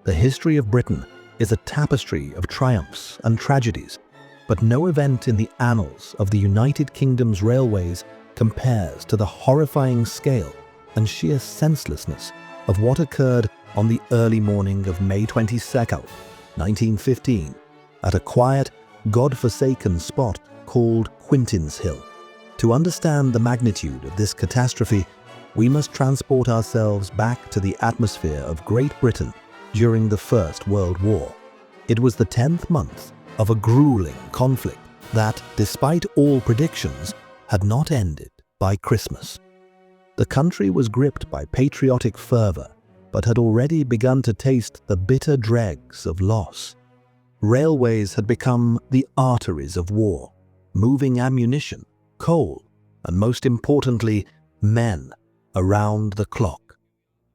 The history of Britain is a tapestry of triumphs and tragedies, but no event in the annals of the United Kingdom's railways compares to the horrifying scale and sheer senselessness of what occurred on the early morning of May 22nd, 1915, at a quiet, God-forsaken spot called Quintinshill. To understand the magnitude of this catastrophe, we must transport ourselves back to the atmosphere of Great Britain during the First World War. It was the 10th month of a grueling conflict that, despite all predictions, had not ended by Christmas. The country was gripped by patriotic fervor, but had already begun to taste the bitter dregs of loss. Railways had become the arteries of war, moving ammunition, coal, and most importantly, men around the clock.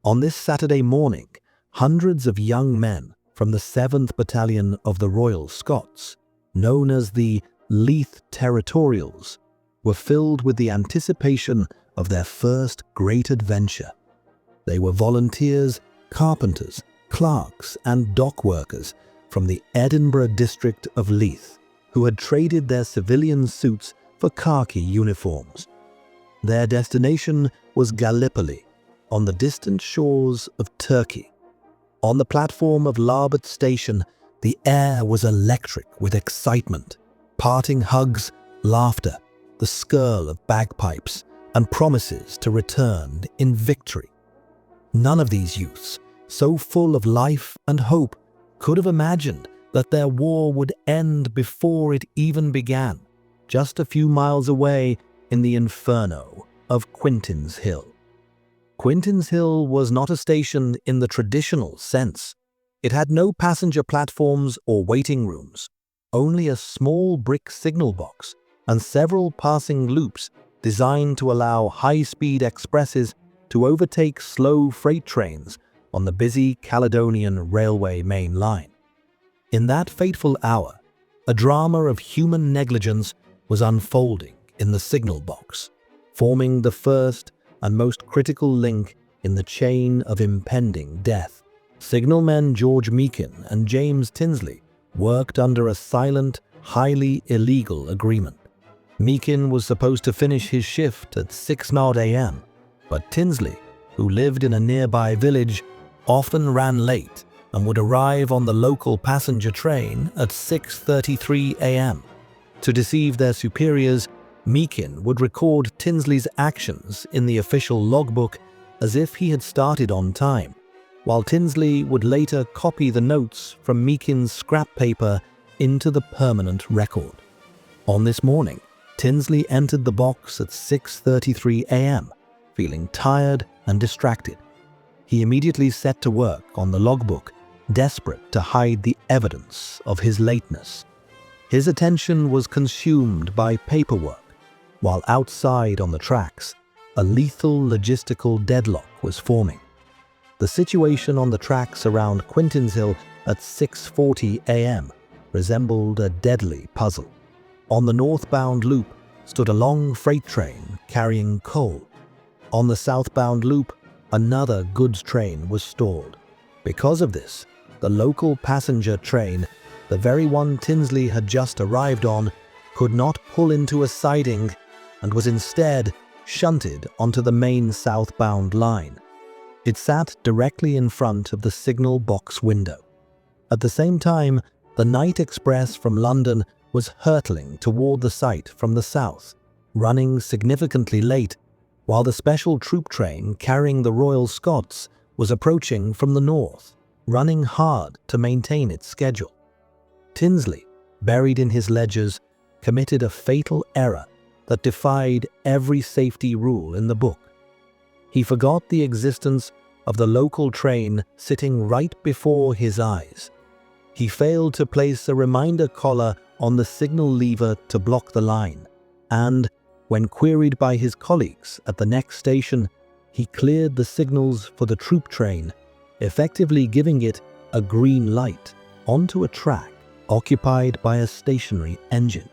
On this Saturday morning, hundreds of young men from the 7th Battalion of the Royal Scots, known as the Leith Territorials, were filled with the anticipation of their first great adventure. They were volunteers, carpenters, clerks, and dock workers from the Edinburgh district of Leith, who had traded their civilian suits for khaki uniforms. Their destination was Gallipoli, on the distant shores of Turkey. On the platform of Larbert Station, the air was electric with excitement, parting hugs, laughter, the skirl of bagpipes, and promises to return in victory. None of these youths, so full of life and hope, could have imagined that their war would end before it even began, just a few miles away in the inferno of Quintinshill. Quintinshill was not a station in the traditional sense. It had no passenger platforms or waiting rooms, only a small brick signal box and several passing loops designed to allow high-speed expresses to overtake slow freight trains on the busy Caledonian Railway main line. In that fateful hour, a drama of human negligence was unfolding in the signal box, forming the first and most critical link in the chain of impending death. Signalmen George Meakin and James Tinsley worked under a silent, highly illegal agreement. Meakin was supposed to finish his shift at 6:00 a.m., but Tinsley, who lived in a nearby village, often ran late and would arrive on the local passenger train at 6:33 a.m. To deceive their superiors, Meakin would record Tinsley's actions in the official logbook as if he had started on time, while Tinsley would later copy the notes from Meakin's scrap paper into the permanent record. On this morning, Tinsley entered the box at 6:33 a.m., feeling tired and distracted. He immediately set to work on the logbook, desperate to hide the evidence of his lateness. His attention was consumed by paperwork, while outside on the tracks, a lethal logistical deadlock was forming. The situation on the tracks around Quintinshill at 6:40 a.m. resembled a deadly puzzle. On the northbound loop stood a long freight train carrying coal. On the southbound loop, another goods train was stalled. Because of this, the local passenger train, the very one Tinsley had just arrived on, could not pull into a siding and was instead shunted onto the main southbound line. It sat directly in front of the signal box window. At the same time, the night express from London was hurtling toward the site from the south, running significantly late, while the special troop train carrying the Royal Scots was approaching from the north, running hard to maintain its schedule. Tinsley, buried in his ledgers, committed a fatal error that defied every safety rule in the book. He forgot the existence of the local train sitting right before his eyes. He failed to place a reminder collar on the signal lever to block the line, and, when queried by his colleagues at the next station, he cleared the signals for the troop train, effectively giving it a green light onto a track occupied by a stationary engine.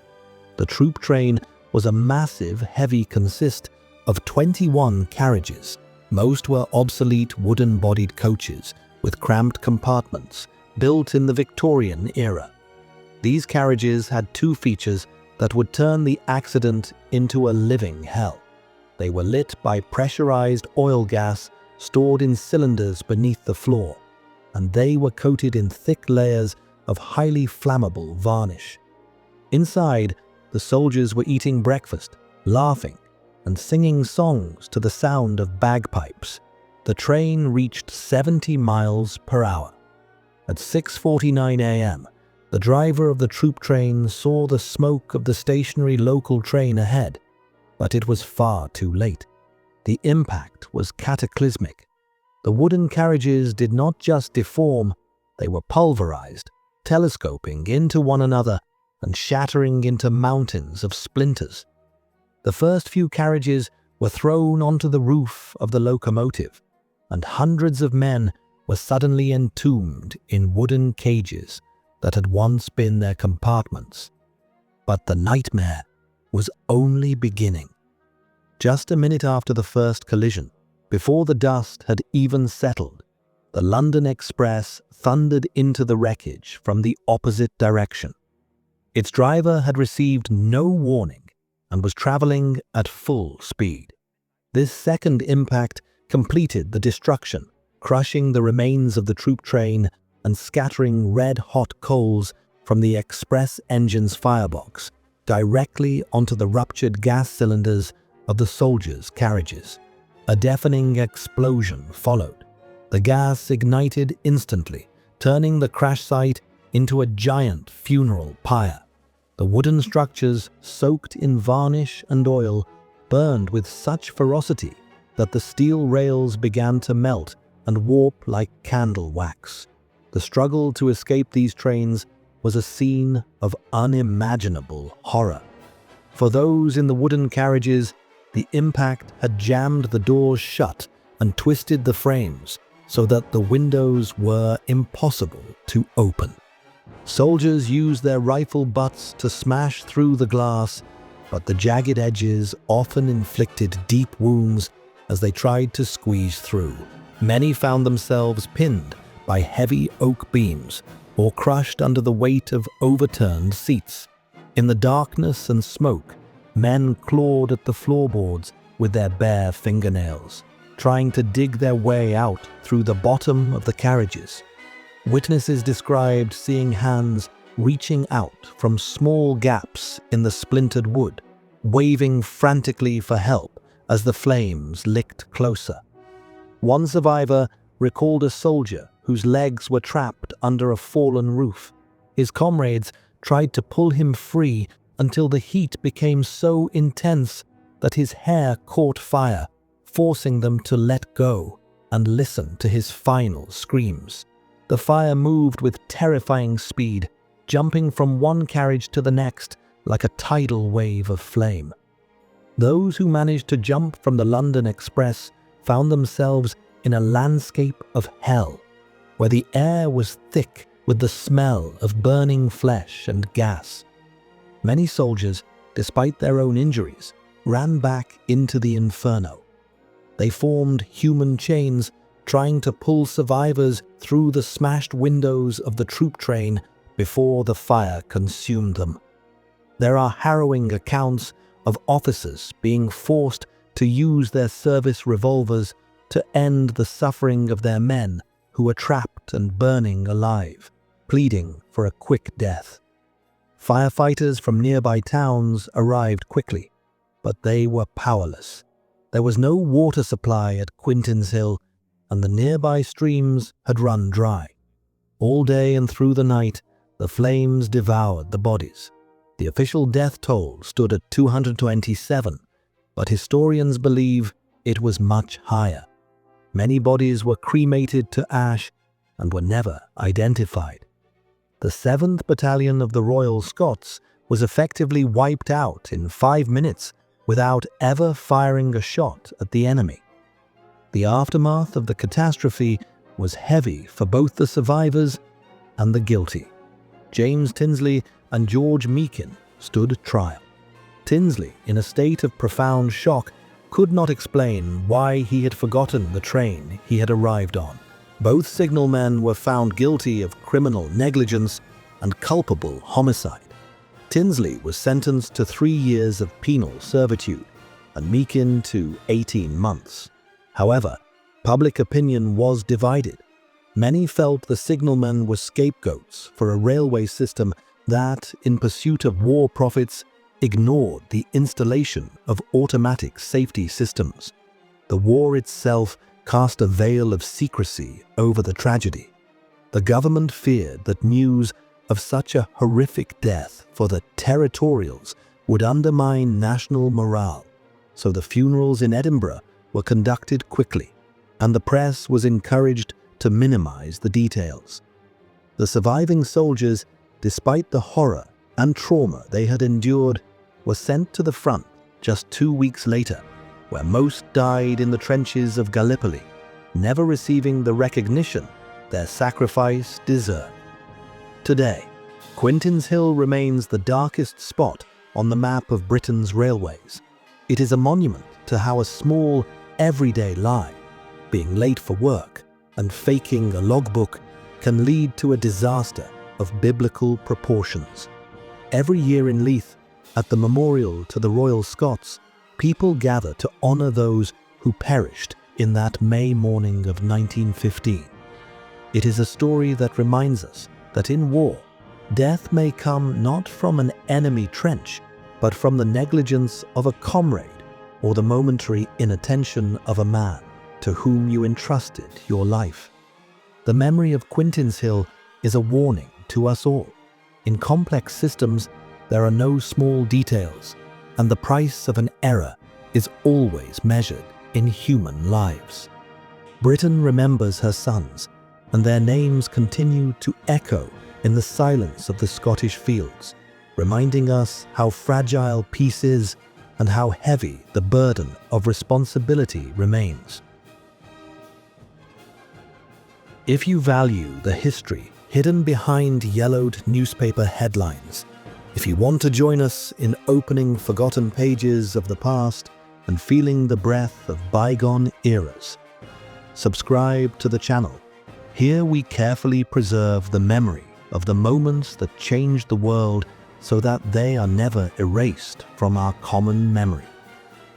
The troop train was a massive, heavy consist of 21 carriages. Most were obsolete wooden-bodied coaches with cramped compartments built in the Victorian era. These carriages had two features that would turn the accident into a living hell. They were lit by pressurized oil gas stored in cylinders beneath the floor, and they were coated in thick layers of highly flammable varnish. Inside, the soldiers were eating breakfast, laughing, and singing songs to the sound of bagpipes. The train reached 70 miles per hour. At 6:49 a.m., the driver of the troop train saw the smoke of the stationary local train ahead, but it was far too late. The impact was cataclysmic. The wooden carriages did not just deform, they were pulverized, telescoping into one another and shattering into mountains of splinters. The first few carriages were thrown onto the roof of the locomotive, and hundreds of men were suddenly entombed in wooden cages that had once been their compartments. But the nightmare was only beginning. Just a minute after the first collision, before the dust had even settled, the London Express thundered into the wreckage from the opposite direction. Its driver had received no warning and was traveling at full speed. This second impact completed the destruction, crushing the remains of the troop train and scattering red-hot coals from the express engine's firebox directly onto the ruptured gas cylinders of the soldiers' carriages. A deafening explosion followed. The gas ignited instantly, turning the crash site into a giant funeral pyre. The wooden structures, soaked in varnish and oil, burned with such ferocity that the steel rails began to melt and warp like candle wax. The struggle to escape these trains was a scene of unimaginable horror. For those in the wooden carriages, the impact had jammed the doors shut and twisted the frames so that the windows were impossible to open. Soldiers used their rifle butts to smash through the glass, but the jagged edges often inflicted deep wounds as they tried to squeeze through. Many found themselves pinned by heavy oak beams or crushed under the weight of overturned seats. In the darkness and smoke, men clawed at the floorboards with their bare fingernails, trying to dig their way out through the bottom of the carriages. Witnesses described seeing hands reaching out from small gaps in the splintered wood, waving frantically for help as the flames licked closer. One survivor recalled a soldier whose legs were trapped under a fallen roof. His comrades tried to pull him free until the heat became so intense that his hair caught fire, forcing them to let go and listen to his final screams. The fire moved with terrifying speed, jumping from one carriage to the next like a tidal wave of flame. Those who managed to jump from the London Express found themselves in a landscape of hell, where the air was thick with the smell of burning flesh and gas. Many soldiers, despite their own injuries, ran back into the inferno. They formed human chains, trying to pull survivors through the smashed windows of the troop train before the fire consumed them. There are harrowing accounts of officers being forced to use their service revolvers to end the suffering of their men who were trapped and burning alive, pleading for a quick death. Firefighters from nearby towns arrived quickly, but they were powerless. There was no water supply at Quintinshill, and the nearby streams had run dry. All day and through the night, the flames devoured the bodies. The official death toll stood at 227, but historians believe it was much higher. Many bodies were cremated to ash and were never identified. The 7th Battalion of the Royal Scots was effectively wiped out in 5 minutes without ever firing a shot at the enemy. The aftermath of the catastrophe was heavy for both the survivors and the guilty. James Tinsley and George Meakin stood trial. Tinsley, in a state of profound shock, could not explain why he had forgotten the train he had arrived on. Both signalmen were found guilty of criminal negligence and culpable homicide. Tinsley was sentenced to 3 years of penal servitude and Meakin to 18 months. However, public opinion was divided. Many felt the signalmen were scapegoats for a railway system that, in pursuit of war profits, ignored the installation of automatic safety systems. The war itself cast a veil of secrecy over the tragedy. The government feared that news of such a horrific death for the territorials would undermine national morale, so the funerals in Edinburgh were conducted quickly, and the press was encouraged to minimize the details. The surviving soldiers, despite the horror and trauma they had endured, were sent to the front just 2 weeks later, where most died in the trenches of Gallipoli, never receiving the recognition their sacrifice deserved. Today, Quintinshill remains the darkest spot on the map of Britain's railways. It is a monument to how a small, everyday lie, being late for work and faking a logbook, can lead to a disaster of biblical proportions. Every year in Leith, at the memorial to the Royal Scots, people gather to honour those who perished in that May morning of 1915. It is a story that reminds us that in war, death may come not from an enemy trench, but from the negligence of a comrade or the momentary inattention of a man to whom you entrusted your life. The memory of Quintinshill is a warning to us all. In complex systems, there are no small details, and the price of an error is always measured in human lives. Britain remembers her sons, and their names continue to echo in the silence of the Scottish fields, reminding us how fragile peace is and how heavy the burden of responsibility remains. If you value the history hidden behind yellowed newspaper headlines, if you want to join us in opening forgotten pages of the past and feeling the breath of bygone eras, subscribe to the channel. Here we carefully preserve the memory of the moments that changed the world so that they are never erased from our common memory.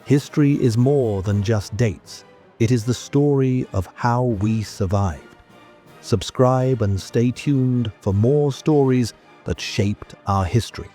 History is more than just dates. It is the story of how we survived. Subscribe and stay tuned for more stories that shaped our history.